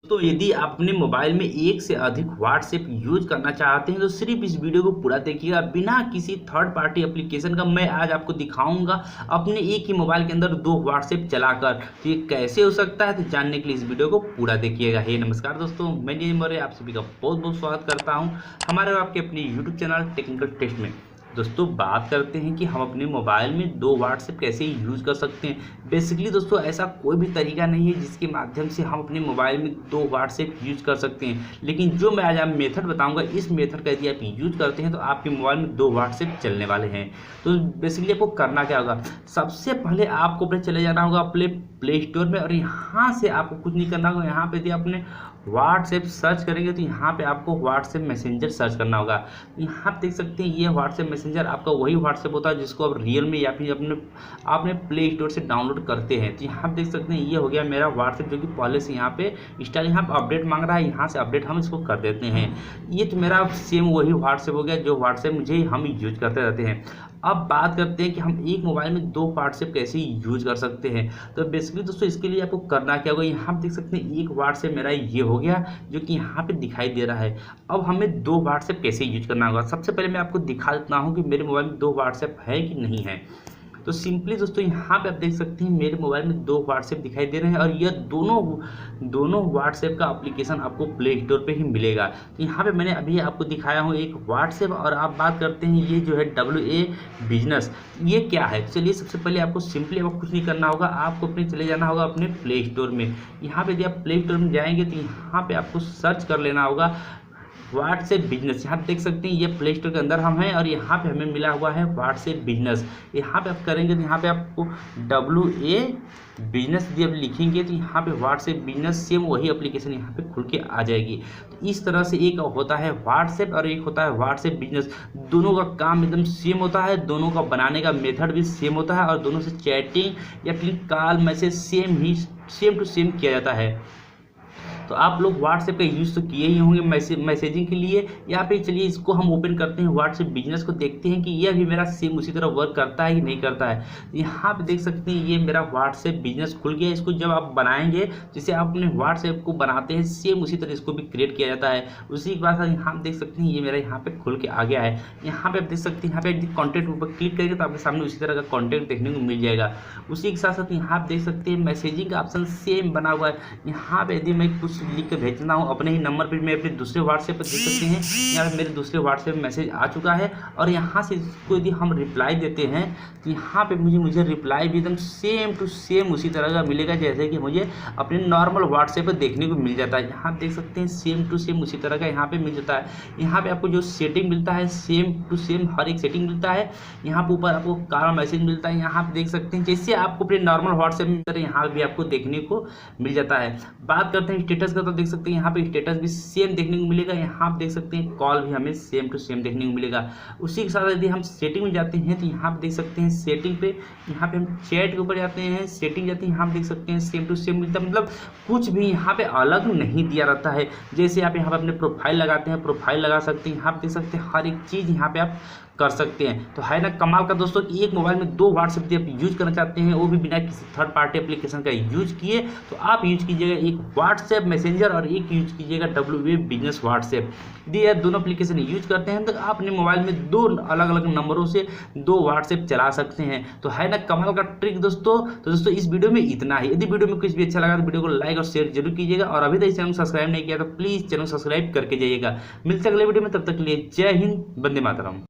तो यदि आप अपने मोबाइल में एक से अधिक व्हाट्सएप यूज करना चाहते हैं तो सिर्फ इस वीडियो को पूरा देखिएगा बिना किसी थर्ड पार्टी एप्लीकेशन का। मैं आज आपको दिखाऊंगा अपने एक ही मोबाइल के अंदर दो व्हाट्सएप चलाकर। तो ये कैसे हो सकता है, तो जानने के लिए इस वीडियो को पूरा देखिएगा। हे नमस्कार दोस्तों, मैं नीरज मौर्य आप सभी का बहुत बहुत स्वागत करता हूँ हमारे और आपके अपने यूट्यूब चैनल टेक्निकल टेस्ट में। दोस्तों बात करते हैं कि हम अपने मोबाइल में दो व्हाट्सएप कैसे यूज़ कर सकते हैं। बेसिकली दोस्तों ऐसा कोई भी तरीका नहीं है जिसके माध्यम से हम अपने मोबाइल में दो व्हाट्सएप यूज़ कर सकते हैं, लेकिन जो मैं आज आप मेथड बताऊंगा इस मेथड का यदि आप यूज़ करते हैं तो आपके मोबाइल में दो व्हाट्सएप चलने वाले हैं। तो बेसिकली आपको करना क्या होगा, सबसे पहले आपको अपने चले जाना होगा अपने प्ले स्टोर में और यहाँ से आपको कुछ नहीं करना होगा। यहाँ पे यदि आपने व्हाट्सएप सर्च करेंगे तो यहाँ पे आपको व्हाट्सएप मैसेंजर सर्च करना होगा। यहाँ आप देख सकते हैं ये व्हाट्सएप मैसेंजर आपका वही व्हाट्सएप होता है जिसको आप रियल में या फिर आपने प्ले स्टोर से डाउनलोड करते हैं। तो यहाँ आप देख सकते हैं ये हो गया मेरा व्हाट्सएप जो कि पहले से यहाँ पे इंस्टॉल, यहाँ पे अपडेट मांग रहा है, यहाँ से अपडेट हम इसको कर देते हैं। ये तो मेरा सेम वही व्हाट्सएप हो गया जो व्हाट्सएप मुझे हम यूज करते रहते हैं। अब बात करते हैं कि हम एक मोबाइल में दो व्हाट्सएप कैसे यूज कर सकते हैं। तो बेसिकली दोस्तों इसके लिए आपको करना क्या होगा, यहाँ आप देख सकते हैं एक व्हाट्सएप मेरा ये हो गया जो कि यहाँ पे दिखाई दे रहा है। अब हमें दो व्हाट्सएप कैसे यूज करना होगा, सबसे पहले मैं आपको दिखा देता हूँ कि मेरे मोबाइल में दो व्हाट्सएप है कि नहीं है। तो सिंपली दोस्तों यहाँ पे आप देख सकते हैं मेरे मोबाइल में दो व्हाट्सएप दिखाई दे रहे हैं और यह दोनों व्हाट्सएप का एप्लीकेशन आपको प्ले स्टोर पे ही मिलेगा। तो यहाँ पे मैंने अभी आपको दिखाया हूँ एक व्हाट्सएप। और आप बात करते हैं ये जो है WA बिजनेस, ये क्या है। चलिए सबसे पहले आपको सिंपली आपको कुछ नहीं करना होगा, आपको अपने चले जाना होगा अपने प्ले स्टोर में। यहाँ पे यदि आप प्ले स्टोर में जाएंगे तो यहाँ पे आपको सर्च कर लेना होगा व्हाट्सएप बिजनेस। यहाँ देख सकते हैं ये प्ले स्टोर के अंदर हम हैं और यहाँ पे हमें मिला हुआ है व्हाट्सएप बिजनेस। यहाँ पे आप करेंगे तो यहाँ पे आपको WA बिजनेस जब लिखेंगे तो यहाँ पे व्हाट्सएप बिजनेस सेम वही एप्लीकेशन यहाँ पे खुल के आ जाएगी। तो इस तरह से एक होता है व्हाट्सएप और एक होता है व्हाट्सएप बिजनेस। दोनों का काम एकदम सेम होता है, दोनों का बनाने का मेथड भी सेम होता है और दोनों से चैटिंग या फिर call message same to same किया जाता है। तो आप लोग व्हाट्सएप का यूज़ तो किए ही होंगे मैसेजिंग के लिए। यहाँ पे चलिए इसको हम ओपन करते हैं व्हाट्सएप बिजनेस को, देखते हैं कि यह भी मेरा सेम उसी तरह वर्क करता है कि नहीं करता है। यहाँ पे देख सकते हैं ये मेरा व्हाट्सएप बिजनेस खुल गया। इसको जब आप बनाएंगे जैसे आप अपने व्हाट्सएप को बनाते हैं सेम उसी तरह इसको भी क्रिएट किया जाता है। उसी के बाद यहाँ देख सकते हैं ये मेरा यहाँ पे खुल के आ गया है। यहाँ पे आप देख सकते हैं यहाँ पे कॉन्टेक्ट ऊपर क्लिक करेंगे तो आपके सामने उसी तरह का कॉन्टेक्ट देखने को मिल जाएगा। उसी के साथ साथ यहाँ आप देख सकते हैं मैसेजिंग का ऑप्शन सेम बना हुआ है। यहाँ पे यदि मैं कुछ लिख कर भेजना हूँ अपने ही नंबर पर, मैं अपने दूसरे व्हाट्सएप पर देख सकते हैं यहाँ पे मेरे दूसरे व्हाट्सएप मैसेज आ चुका है। और यहाँ से इसको यदि हम रिप्लाई देते हैं तो यहाँ पे मुझे रिप्लाई भी एकदम सेम टू सेम उसी तरह का मिलेगा जैसे कि मुझे अपने नॉर्मल व्हाट्सएप पर देखने को मिल जाता है। यहाँ देख सकते हैं सेम टू सेम उसी तरह का यहाँ पे मिल जाता है। यहाँ पे आपको जो सेटिंग मिलता है सेम टू सेम हर एक सेटिंग मिलता है। यहाँ पे ऊपर आपको कॉल मैसेज मिलता है। यहाँ पे देख सकते हैं जैसे आपको अपने नॉर्मल व्हाट्सएप में यहाँ भी आपको देखने को मिल जाता है। बात करते हैं स्टेटस का, तो देख सकते हैं यहाँ पे स्टेटस भी सेम देखने को मिलेगा। यहाँ आप देख सकते हैं कॉल भी हमें सेम टू सेम देखने को मिलेगा। उसी के साथ यदि हम सेटिंग में जाते हैं तो यहाँ पे देख सकते हैं सेटिंग पे, यहाँ पे हम चैट के ऊपर जाते हैं, सेटिंग जाते हैं, यहाँ पे देख सकते हैं सेम टू सेम मिलता है। मतलब कुछ भी यहाँ पे अलग नहीं दिया रहता है। जैसे आप यहाँ पे अपने प्रोफाइल लगाते हैं प्रोफाइल लगा सकते हैं। यहाँ पे देख सकते हैं हर एक चीज़ यहाँ पे आप कर सकते हैं। तो है ना कमाल का दोस्तों कि एक मोबाइल में दो व्हाट्सएप यदि आप यूज करना चाहते हैं वो भी बिना किसी थर्ड पार्टी एप्लीकेशन का यूज किए, तो आप यूज कीजिएगा एक व्हाट्सएप मैसेंजर और एक यूज कीजिएगा WA बिजनेस व्हाट्सएप। यदि आप दोनों एप्लीकेशन यूज करते हैं तो आप अपने मोबाइल में दो अलग अलग नंबरों से दो व्हाट्सएप चला सकते हैं। तो है ना कमाल का ट्रिक दोस्तों। तो दोस्तों इस वीडियो में इतना ही। यदि वीडियो में कुछ भी अच्छा लगा तो वीडियो को लाइक और शेयर जरूर कीजिएगा और अभी तक चैनल सब्सक्राइब नहीं किया तो प्लीज़ चैनल सब्सक्राइब करके जाइएगा। मिलते हैं अगले वीडियो में, तब तक के लिए जय हिंद, वंदे मातरम।